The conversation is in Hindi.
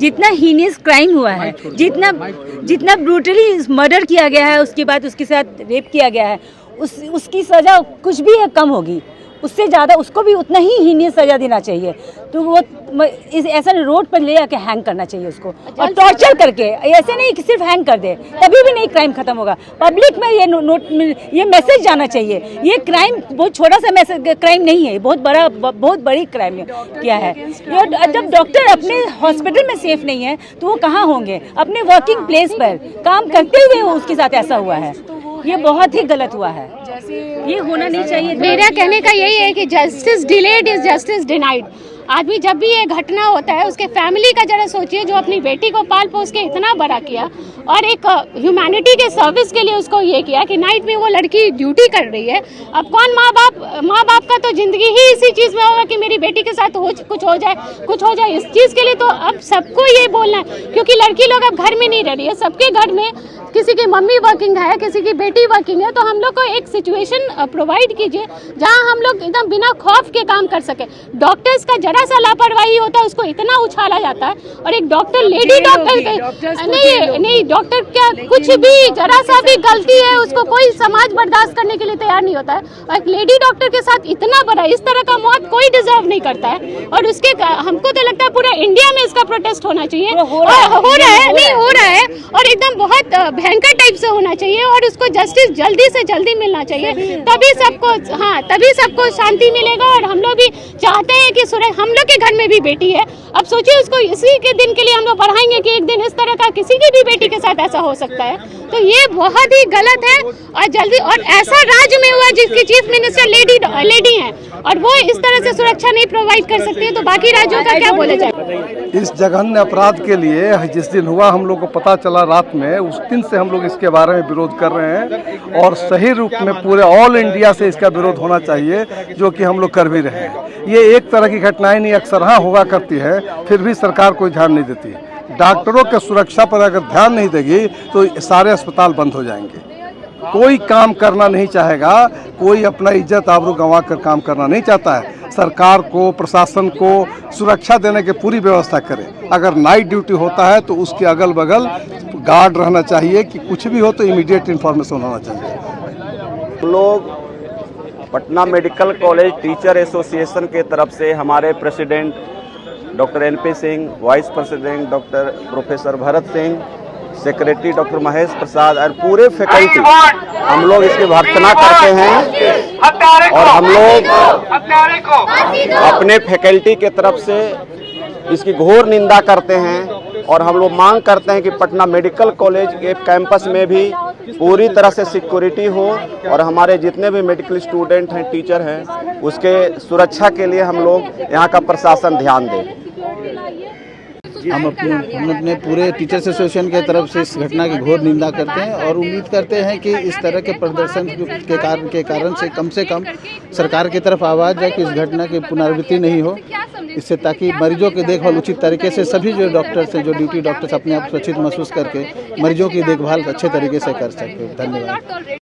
जितना हीनियस क्राइम हुआ है, जितना ब्रूटली मर्डर किया गया है, उसके बाद उसके साथ रेप किया गया है, उसकी सज़ा कुछ भी कम होगी, उससे ज़्यादा उसको भी उतना ही हीनियस सज़ा देना चाहिए। तो वो ऐसा रोड पर ले आके हैंग करना चाहिए उसको, और टॉर्चर करके, ऐसे नहीं कि सिर्फ हैंग कर दे, तभी भी नहीं क्राइम खत्म होगा। पब्लिक में ये मैसेज जाना चाहिए, ये क्राइम बहुत छोटा सा मैसेज क्राइम नहीं है, बहुत बड़ी क्राइम किया है। जब डॉक्टर अपने हॉस्पिटल में सेफ नहीं है तो वो कहाँ होंगे? अपने वर्किंग प्लेस पर काम करते हुए उसके साथ ऐसा हुआ है, ये बहुत ही गलत हुआ है, ये होना नहीं चाहिए। मेरा कहने का यही है कि justice delayed is justice denied. आदमी जब भी ये घटना होता है, उसके फैमिली का जरा सोचिए, जो अपनी बेटी को पाल पोस के इतना बड़ा किया और एक ह्यूमैनिटी के सर्विस के लिए उसको ये किया कि नाइट में वो लड़की ड्यूटी कर रही है। अब कौन माँ बाप का तो जिंदगी ही इसी चीज़ में होगा कि मेरी बेटी के साथ कुछ हो जाए। इस चीज़ के लिए तो अब सबको ये बोलना है, क्योंकि लड़की लोग अब घर में नहीं रह रही है, सबके घर में किसी की मम्मी वर्किंग है, किसी की बेटी वर्किंग है। तो हम लोग को एक सिचुएशन प्रोवाइड कीजिए जहां हम लोग एकदम बिना खौफ के काम कर सके। डॉक्टर्स का जरा सा लापरवाही होता है, उसको इतना उछाला जाता है, और एक डॉक्टर लेडी डॉक्टर नहीं डॉक्टर क्या कुछ भी जरा सा भी गलती है उसको कोई समाज बर्दाश्त करने के लिए तैयार नहीं होता है। और एक लेडी डॉक्टर के साथ इतना बड़ा इस तरह का मौत कोई डिजर्व नहीं करता है, और उसके हमको तो लगता है पूरा इंडिया में इसका प्रोटेस्ट होना चाहिए। हो रहा है और एकदम बहुत भयंकर टाइप से होना चाहिए, और उसको जस्टिस जल्दी से जल्दी मिलना चाहिए, तभी सबको शांति मिलेगा। और हम लोग भी चाहते हैं कि हम लोग के घर में भी बेटी है, अब सोचिए उसको इसी के दिन के लिए हम लोग बढ़ाएंगे कि एक दिन इस तरह का किसी की भी बेटी के साथ ऐसा हो सकता है। तो ये बहुत ही गलत है, और जल्दी, और ऐसा राज्य में हुआ जिसकी चीफ मिनिस्टर लेडी है, और वो इस तरह से सुरक्षा नहीं प्रोवाइड कर सकती है, तो बाकी राज्यों का क्या बोला जाए? इस जघन्य अपराध के लिए जिस दिन हुआ हम लोग को पता चला रात में, उस दिन से हम लोग इसके बारे में विरोध कर रहे हैं, और सही रूप में पूरे ऑल इंडिया से इसका विरोध होना चाहिए, जो कि हम लोग कर भी रहे हैं। ये एक तरह की घटनाएं नहीं, अक्सर हाँ होगा करती है, फिर भी सरकार कोई ध्यान नहीं देती। डॉक्टरों के सुरक्षा पर अगर ध्यान नहीं देगी तो सारे अस्पताल बंद हो जाएंगे। कोई काम करना नहीं चाहेगा, कोई अपना इज्जत आबरू गंवा कर काम करना नहीं चाहता है। सरकार को, प्रशासन को सुरक्षा देने की पूरी व्यवस्था करे। अगर नाइट ड्यूटी होता है तो उसके अगल बगल गार्ड रहना चाहिए, कि कुछ भी हो तो इमीडिएट इन्फॉर्मेशन होना चाहिए। लोग Patna medical college teacher association के तरफ से हमारे president doctor NP Singh, vice president doctor professor Bharat Singh, secretary doctor Mahesh Prasad और पूरे फैकल्टी हम लोग इसकी भर्त्सना करते हैं, और हम लोग अपने फैकल्टी के तरफ से इसकी घोर निंदा करते हैं। और हम लोग मांग करते हैं कि पटना मेडिकल कॉलेज के कैंपस में भी पूरी तरह से सिक्योरिटी हो, और हमारे जितने भी मेडिकल स्टूडेंट हैं, टीचर हैं, उसके सुरक्षा के लिए हम लोग यहाँ का प्रशासन ध्यान दे। हम अपने पूरे टीचर्स एसोसिएशन के तरफ से इस घटना की घोर निंदा करते हैं, और उम्मीद करते हैं कि इस तरह के प्रदर्शन के कारण से कम सरकार की तरफ आवाज़ जाए कि इस घटना की पुनरावृत्ति नहीं हो, इससे ताकि मरीजों की देखभाल उचित तरीके से सभी जो डॉक्टर्स हैं, जो ड्यूटी डॉक्टर्स अपने आप सुरक्षित महसूस करके मरीजों की देखभाल अच्छे तरीके से कर सकें। धन्यवाद।